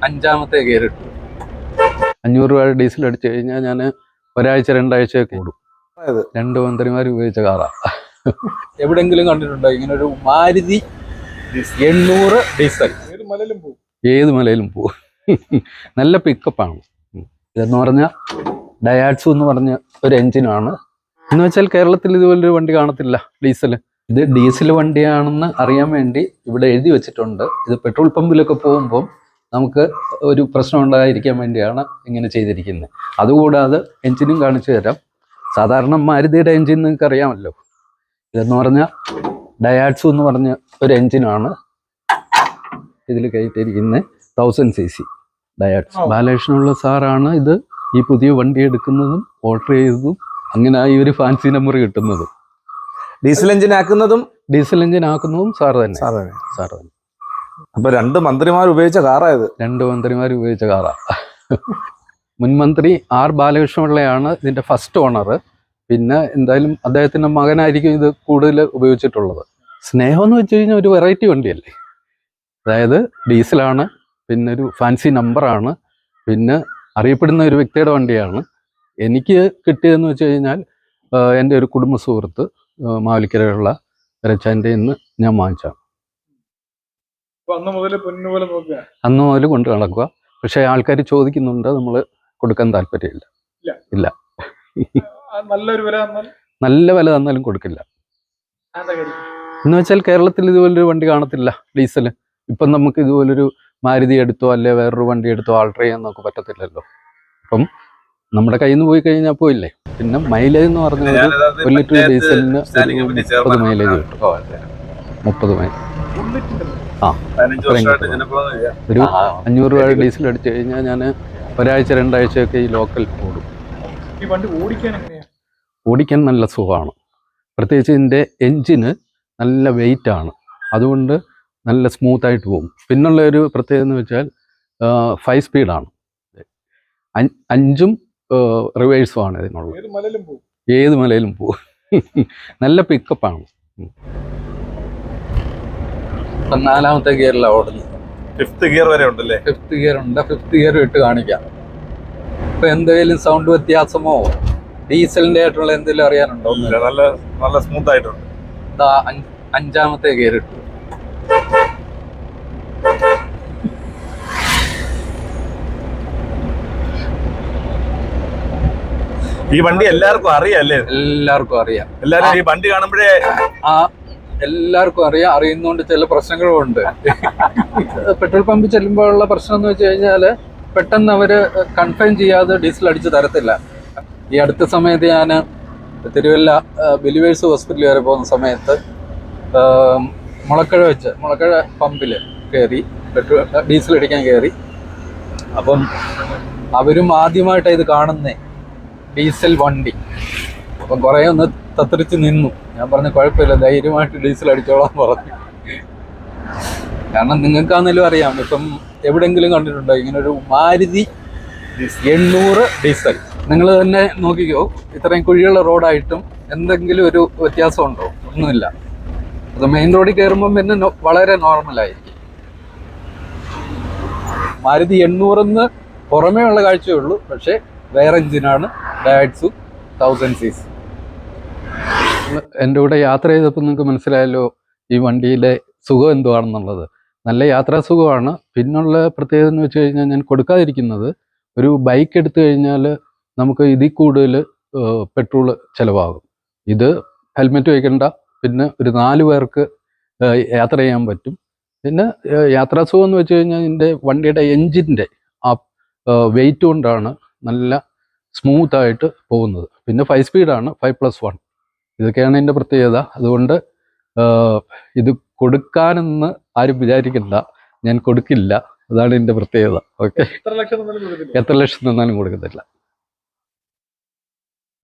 അഞ്ചാമത്തെ ഗിയർ ഇട്ടു. 500 രൂപ ഡീസൽ അടിച്ചു കഴിഞ്ഞാൽ ഞാൻ ഒരാഴ്ച 2 ആഴ്ചയൊക്കെ കൂടും. 2 മന്ത്രിമാർ ഉപയോഗിച്ച കാറാ. എവിടെങ്കിലും കണ്ടിട്ടുണ്ടോ ഇങ്ങനെ ഒരു മാരുതി 800 ഡീസൽ? ഏത് മലയിലും പോകും. നല്ല പിക്കപ്പാണ്. ഇതെന്ന് പറഞ്ഞാൽ ഡയാഡ്സു എന്ന് പറഞ്ഞ ഒരു എഞ്ചിനാണ്. എന്ന് വെച്ചാൽ കേരളത്തിൽ ഇതുപോലൊരു വണ്ടി കാണത്തില്ല ഡീസൽ. ഇത് ഡീസൽ വണ്ടിയാണെന്ന് അറിയാൻ വേണ്ടി ഇവിടെ എഴുതി വെച്ചിട്ടുണ്ട്. ഇത് പെട്രോൾ പമ്പിലൊക്കെ പോകുമ്പോൾ നമുക്ക് ഒരു പ്രശ്നം ഉണ്ടായിരിക്കാൻ വേണ്ടിയാണ് ഇങ്ങനെ ചെയ്തിരിക്കുന്നത്. അതുകൂടാതെ എഞ്ചിനും കാണിച്ചു തരാം. സാധാരണ മാരുതിയുടെ എഞ്ചിൻ നിങ്ങൾക്ക് അറിയാമല്ലോ. ഇതെന്ന് പറഞ്ഞാൽ ഡയാഡ്സു എന്ന് പറഞ്ഞ ഒരു എഞ്ചിനാണ് ഇതിൽ കയറ്റിയിരിക്കുന്നത്. 1000 cc ഡയാഡ്സ്. ബാലകൃഷ്ണനുള്ള സാറാണ് ഇത് ഈ പുതിയ വണ്ടി എടുക്കുന്നതും ഓർഡർ ചെയ്തതും അങ്ങനെ ഈ ഒരു ഫാൻസി നമ്പർ കിട്ടുന്നതും. ഡീസൽ എഞ്ചിൻ ആക്കുന്നതും സാർ തന്നെ. അപ്പൊ 2 മന്ത്രിമാർ ഉപയോഗിച്ച കാറായത്? 2 മന്ത്രിമാർ ഉപയോഗിച്ച കാറാ. മുൻമന്ത്രി ആർ ബാലകൃഷ്ണപിള്ളയാണ് ഇതിന്റെ ഫസ്റ്റ് ഓണർ. പിന്നെ എന്തായാലും അദ്ദേഹത്തിന്റെ മകനായിരിക്കും ഇത് കൂടുതൽ ഉപയോഗിച്ചിട്ടുള്ളത്. സ്നേഹം എന്ന് വെച്ച് കഴിഞ്ഞാൽ ഒരു വെറൈറ്റി വണ്ടിയല്ലേ. അതായത് ഡീസലാണ്, പിന്നെ ഒരു ഫാൻസി നമ്പറാണ്, പിന്നെ അറിയപ്പെടുന്ന ഒരു വ്യക്തിയുടെ വണ്ടിയാണ്. എനിക്ക് കിട്ടിയതെന്ന് വെച്ച് കഴിഞ്ഞാൽ എൻ്റെ ഒരു കുടുംബ സുഹൃത്ത് മാവലിക്കരയുള്ള രച്ചാൻ്റെ നിന്ന് ഞാൻ വാങ്ങിച്ചാണ്. അന്ന് മുതൽ കൊണ്ട് നടക്കുക. പക്ഷെ ആൾക്കാർ ചോദിക്കുന്നുണ്ട്, നമ്മൾ കൊടുക്കാൻ താല്പര്യമില്ല. ഇല്ല, നല്ല വില തന്നാലും കൊടുക്കില്ല. എന്ന് വെച്ചാൽ കേരളത്തിൽ ഇതുപോലൊരു വണ്ടി കാണത്തില്ല ഡീസൽ. ഇപ്പം നമുക്ക് ഇതുപോലൊരു മാരുതി എടുത്തോ അല്ലെ വേറൊരു വണ്ടി എടുത്തോ ആൾട്ടർ ചെയ്യാൻ നമുക്ക് പറ്റത്തില്ലല്ലോ. അപ്പം നമ്മുടെ കയ്യിൽ നിന്ന് പോയി കഴിഞ്ഞാൽ പോയില്ലേ. പിന്നെ മൈലേജ് എന്ന് പറഞ്ഞാൽ 1 ലിറ്റർ ഡീസലിന് 30 മൈലേജ് കിട്ടും. 30 മൈൽ. ഒരു 500 രൂപ ഡീസൽ അടിച്ചു കഴിഞ്ഞാൽ ഞാൻ ഒരാഴ്ച 2 ആഴ്ചയൊക്കെ ഈ ലോക്കൽ ഓടും. ഓടിക്കാൻ നല്ല സുഖമാണ്. പ്രത്യേകിച്ച് ഇതിൻ്റെ എൻജിന് നല്ല വെയിറ്റാണ്. അതുകൊണ്ട് നല്ല സ്മൂത്തായിട്ട് പോകും. പിന്നുള്ള ഒരു പ്രത്യേകത എന്ന് വെച്ചാൽ 5 സ്പീഡാണ്. 5ഉം റിവേഴ്സുമാണ് ഇതിനുള്ളത്. ഏത് മലയിലും പോകും. നല്ല പിക്കപ്പാണ്. ഇപ്പം 4ാമത്തെ ഗിയറിലാണ് ഓടുന്നത്. 5th ഗിയർ വരെ ഉണ്ടല്ലേ? 5th ഗിയർ ഉണ്ട്. 5th ഗിയർ ഇട്ട് കാണിക്കാം. ഇപ്പം എന്തെങ്കിലും സൗണ്ട് വ്യത്യാസമോ ഡീസലിൻ്റെ ആയിട്ടുള്ള എന്തെങ്കിലും അറിയാനുണ്ടോ? നല്ല സ്മൂത്ത് ആയിട്ടുണ്ട്. 5ാമത്തെ ഗിയർ ഇട്ടു. ഈ വണ്ടി എല്ലാവർക്കും അറിയാല്ലേ? എല്ലാവർക്കും അറിയാം. എല്ലാരും ഈ വണ്ടി കാണുമ്പോഴേ എല്ലാവർക്കും അറിയാം. അറിയുന്നോണ്ട് ചില പ്രശ്നങ്ങളും ഉണ്ട്. പെട്രോൾ പമ്പിൽ ചെല്ലുമ്പോഴുള്ള പ്രശ്നം എന്ന് വെച്ച് കഴിഞ്ഞാൽ പെട്ടെന്ന് അവര് കൺഫേം ചെയ്യാതെ ഡീസൽ അടിച്ച് തരത്തില്ല. ഈ അടുത്ത സമയത്ത് ഞാൻ തിരുവല്ല ബിലിവേഴ്സ് ഹോസ്പിറ്റൽ വരെ പോകുന്ന സമയത്ത് മുളക്കഴ പമ്പിൽ കയറി ഡീസൽ അടിക്കാൻ കയറി. അപ്പം അവരും ആദ്യമായിട്ടാണ് ഇത് കാണുന്നേ, ഡീസൽ വണ്ടി. അപ്പം കുറേ ഒന്ന് തത്രിച്ച് നിന്നു. ഞാൻ പറഞ്ഞു കുഴപ്പമില്ല, ധൈര്യമായിട്ട് ഡീസൽ അടിച്ചോളാൻ പറഞ്ഞു. കാരണം നിങ്ങൾക്കാണെങ്കിലും അറിയാം, ഇപ്പം എവിടെയെങ്കിലും കണ്ടിട്ടുണ്ടോ ഇങ്ങനൊരു മാരുതി 800 ഡീസൽ? നിങ്ങൾ തന്നെ നോക്കിക്കോ, ഇത്രയും കുഴിയുള്ള റോഡായിട്ടും എന്തെങ്കിലും ഒരു വ്യത്യാസമുണ്ടോ? ഒന്നുമില്ല. അത് മെയിൻ റോഡിൽ കയറുമ്പം പിന്നെ വളരെ നോർമലായിരിക്കും. മാരുതി 800 പുറമേ ഉള്ള കാഴ്ചയേ ഉള്ളൂ. പക്ഷേ വേറെ എഞ്ചിനാണ്, ഡയാഡ്സു 1000 cc. എൻ്റെ കൂടെ യാത്ര ചെയ്തപ്പോൾ നിങ്ങൾക്ക് മനസ്സിലായല്ലോ ഈ വണ്ടിയിലെ സുഖം എന്തുവാണെന്നുള്ളത്. നല്ല യാത്രാ സുഖമാണ്. പിന്നുള്ള പ്രത്യേകത എന്ന് വെച്ച് കഴിഞ്ഞാൽ ഞാൻ കൊടുക്കാതിരിക്കുന്നത്, ഒരു ബൈക്ക് എടുത്തു കഴിഞ്ഞാൽ നമുക്ക് ഇതിൽ കൂടുതൽ പെട്രോൾ ചിലവാകും. ഇത് ഹെൽമെറ്റ് വയ്ക്കണ്ട, പിന്നെ ഒരു 4 പേർക്ക് യാത്ര ചെയ്യാൻ പറ്റും. പിന്നെ യാത്രാസുഖം എന്ന് വെച്ച് കഴിഞ്ഞാൽ ഇതിൻ്റെ വണ്ടിയുടെ എൻജിൻ്റെ ആ വെയിറ്റ് കൊണ്ടാണ് നല്ല സ്മൂത്തായിട്ട് പോകുന്നത്. പിന്നെ 5 സ്പീഡാണ്, 5+1. ഇതൊക്കെയാണ് ഇതിൻ്റെ പ്രത്യേകത. അതുകൊണ്ട് ഇത് കൊടുക്കാനെന്ന് ആരും വിചാരിക്കണ്ട, ഞാൻ കൊടുക്കില്ല. അതാണ് ഇതിൻ്റെ പ്രത്യേകത. ഓക്കെ, എത്ര ലക്ഷം തന്നാലും കൊടുക്കത്തില്ല.